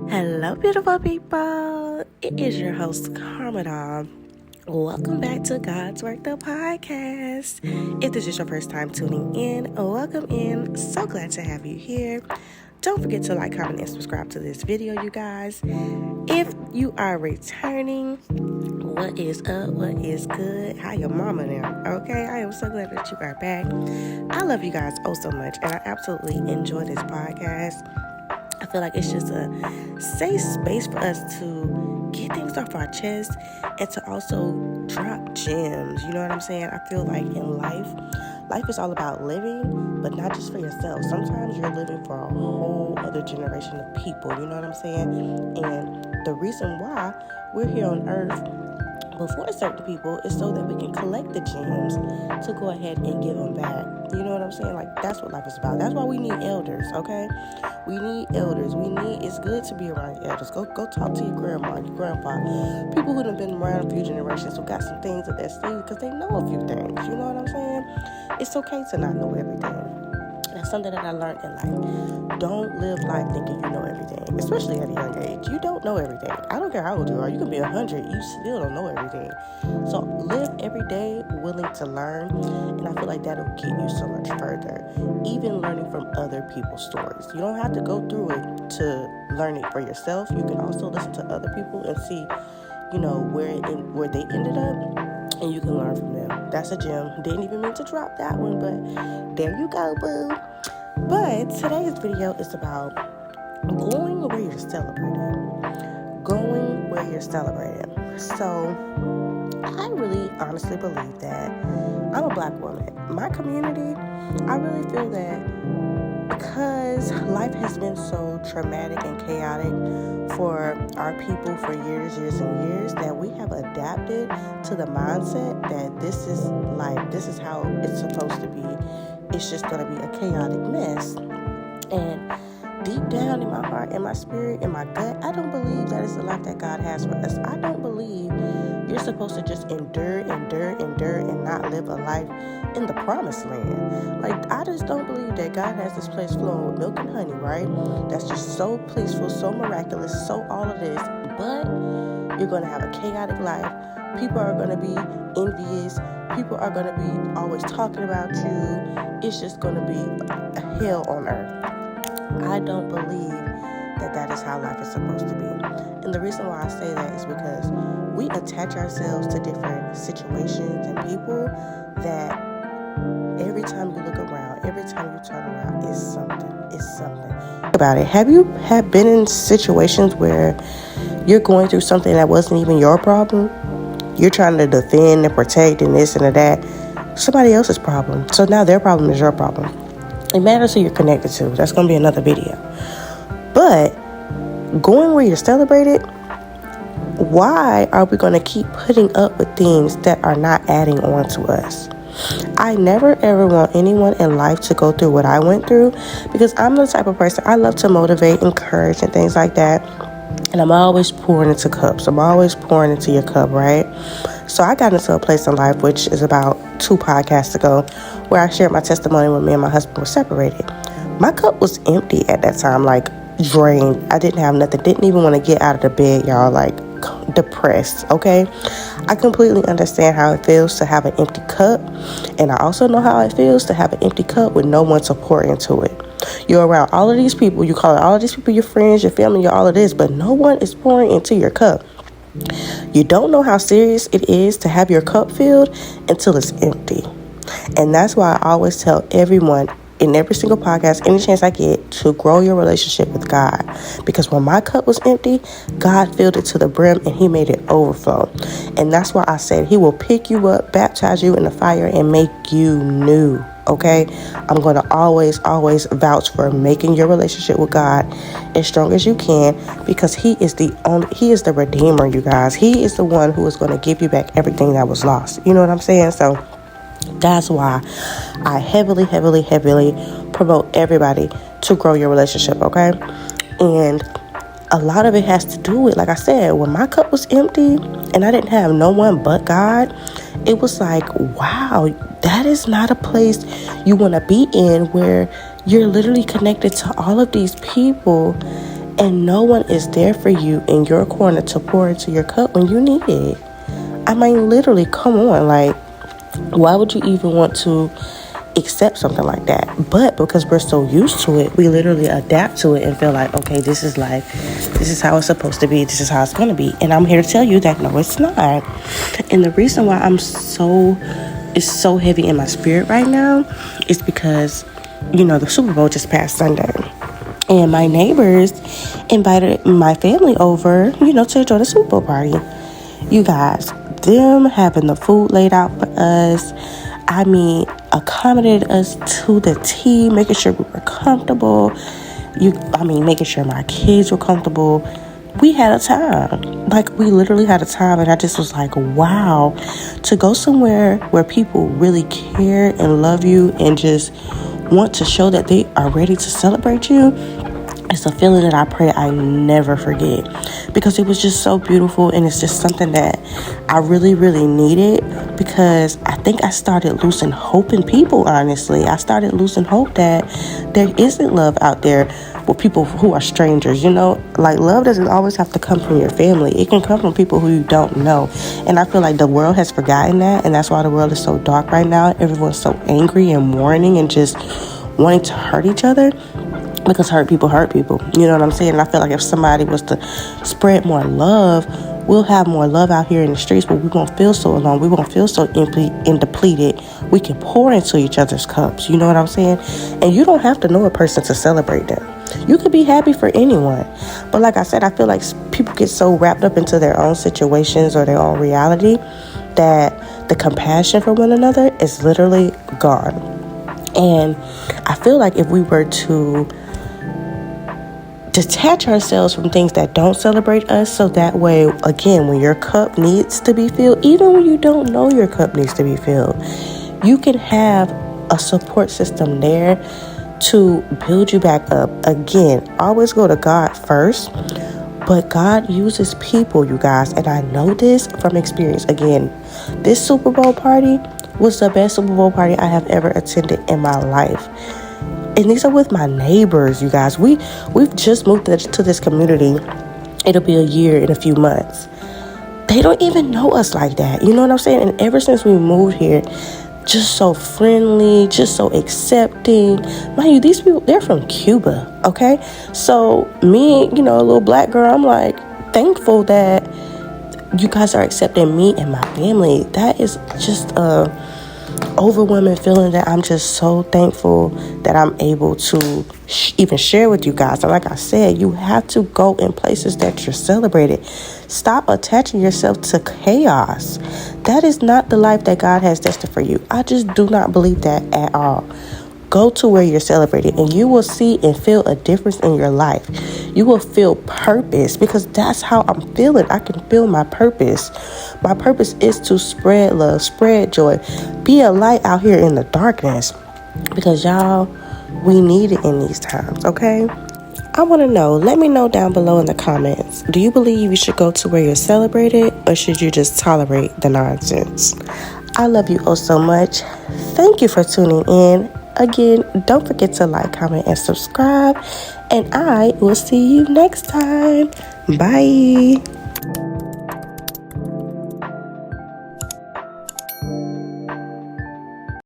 Hello, beautiful people. It is your host, Carmadon. Welcome back to God's Work, the podcast. If this is your first time tuning in, welcome in. So glad to have you here. Don't forget to like, comment, and subscribe to this video, you guys. If you are returning, what is up? What is good? How your mama now? Okay, I am so glad that you are back. I love you guys so much, and I absolutely enjoy this podcast. I feel like it's just a safe space for us to get things off our chest and to also drop gems. You know what I'm saying? I feel like in life is all about living, but not just for yourself. Sometimes you're living for a whole other generation of people. You know what I'm saying? And the reason why we're here on earth before certain people is so that we can collect the gems to go ahead and give them back. You know what I'm saying? Like, that's what life is about. That's why we need elders, okay? We need elders. It's good to be around your elders. Go talk to your grandma, your grandpa. People who have been around a few generations who got some things that they see because they know a few things. You know what I'm saying? It's okay to not know everything. That's something that I learned in life. Don't live life thinking you know everything, especially at a young age. You don't know everything. I don't care how old you are. You can be 100. You still don't know everything. So live every day willing to learn, and I feel like that'll get you so much further. Even learning from other people's stories. You don't have to go through it to learn it for yourself. You can also listen to other people and see, where they ended up. And you can learn from them. That's a gem. Didn't even mean to drop that one, but there you go, boo. But today's video is about going where you're celebrated. Going where you're celebrated. So, I really honestly believe that I'm a black woman. My community, I really feel that because life has been so traumatic and chaotic for our people for years and years, that we have adapted to the mindset that this is life, this is how it's supposed to be. It's just going to be a chaotic mess. And deep down in my heart, in my spirit, in my gut, I don't believe that is the life that God has for us. I don't believe you're supposed to just endure and not live a life in the promised land. Like, I just don't believe that God has this place flowing with milk and honey, right? That's just so peaceful, so miraculous, so all of this. But you're going to have a chaotic life. People are going to be envious. People are going to be always talking about you. It's just going to be a hell on earth. I don't believe that is how life is supposed to be. And the reason why I say that is because we attach ourselves to different situations and people that every time you look around, every time you turn around, it's something. Think about it. Have you been in situations where you're going through something that wasn't even your problem? You're trying to defend and protect and this and that. Somebody else's problem. So now their problem is your problem. It matters who you're connected to. That's going to be another video. But going where you're celebrated, why are we going to keep putting up with things that are not adding on to us? I never ever want anyone in life to go through what I went through, because I'm the type of person, I love to motivate, encourage, and things like that. And I'm always pouring into cups. I'm always pouring into your cup, right? So I got into a place in life, which is about 2 podcasts ago, where I shared my testimony when me and my husband were separated. My cup was empty at that time, like drained. I didn't have nothing. Didn't even want to get out of the bed, y'all, like depressed, okay? I completely understand how it feels to have an empty cup. And I also know how it feels to have an empty cup with no one to pour into it. You're around all of these people. You call all of these people your friends, your family, your all of this, but no one is pouring into your cup. You don't know how serious it is to have your cup filled until it's empty. And that's why I always tell everyone in every single podcast, any chance I get, to grow your relationship with God. Because when my cup was empty, God filled it to the brim and he made it overflow. And that's why I said he will pick you up, baptize you in the fire, and make you new. Okay? I'm going to always vouch for making your relationship with God as strong as you can, because he is the redeemer, you guys. He is the one who is going to give you back everything that was lost. You know what I'm saying? So that's why I heavily promote everybody to grow your relationship, okay? And a lot of it has to do with, like I said, when my cup was empty and I didn't have no one but God, it was like, wow, that is not a place you want to be in, where you're literally connected to all of these people And no one is there for you in your corner to pour into your cup when you need it. I mean, literally, come on. Like, why would you even want to accept something like that? But because we're so used to it, we literally adapt to it and feel like, okay, this is life. This is how it's supposed to be. This is how it's going to be. And I'm here to tell you that no, it's not. And the reason why it's so heavy in my spirit right now is because, the Super Bowl just passed Sunday. And my neighbors invited my family over, to enjoy the Super Bowl party. You guys, them having the food laid out for us, accommodated us to the T, making sure we were comfortable. Making sure my kids were comfortable. We had a time. Like, we literally had a time, and I just was like, wow, to go somewhere where people really care and love you and just want to show that they are ready to celebrate you. It's a feeling that I pray I never forget, because it was just so beautiful, and it's just something that I really, really needed, because I think I started losing hope in people, honestly. I started losing hope that there isn't love out there with people who are strangers, Like, love doesn't always have to come from your family. It can come from people who you don't know. And I feel like the world has forgotten that, and that's why the world is so dark right now. Everyone's so angry and mourning and just wanting to hurt each other. Because hurt people, you know what I'm saying? And I feel like if somebody was to spread more love, we'll have more love out here in the streets, but we won't feel so alone. We won't feel so empty and depleted. We can pour into each other's cups, you know what I'm saying? And you don't have to know a person to celebrate them. You could be happy for anyone. But like I said, I feel like people get so wrapped up into their own situations or their own reality that the compassion for one another is literally gone. And I feel like if we were to detach ourselves from things that don't celebrate us, so that way, again, when your cup needs to be filled, even when you don't know your cup needs to be filled, you can have a support system there to build you back up. Again, always go to God first, but God uses people, you guys, and I know this from experience. Again, this Super Bowl party was the best Super Bowl party I have ever attended in my life. And these are with my neighbors, you guys. We've just moved to this community. It'll be a year in a few months. They don't even know us like that. You know what I'm saying? And ever since we moved here, just so friendly, just so accepting. Mind you, these people, they're from Cuba, okay? So me, a little black girl, I'm like thankful that you guys are accepting me and my family. That is just a overwhelming feeling that I'm just so thankful that I'm able to even share with you guys. And like I said, you have to go in places that you're celebrated. Stop attaching yourself to chaos. That is not the life that God has destined for you. I just do not believe that at all. Go to where you're celebrated, and you will see and feel a difference in your life. You will feel purpose, because that's how I'm feeling. I can feel my purpose. My purpose is to spread love, spread joy, be a light out here in the darkness, because y'all, we need it in these times, okay? I want to know. Let me know down below in the comments. Do you believe you should go to where you're celebrated, or should you just tolerate the nonsense? I love you oh so much. Thank you for tuning in. Again, don't forget to like, comment, and subscribe. And I will see you next time. Bye.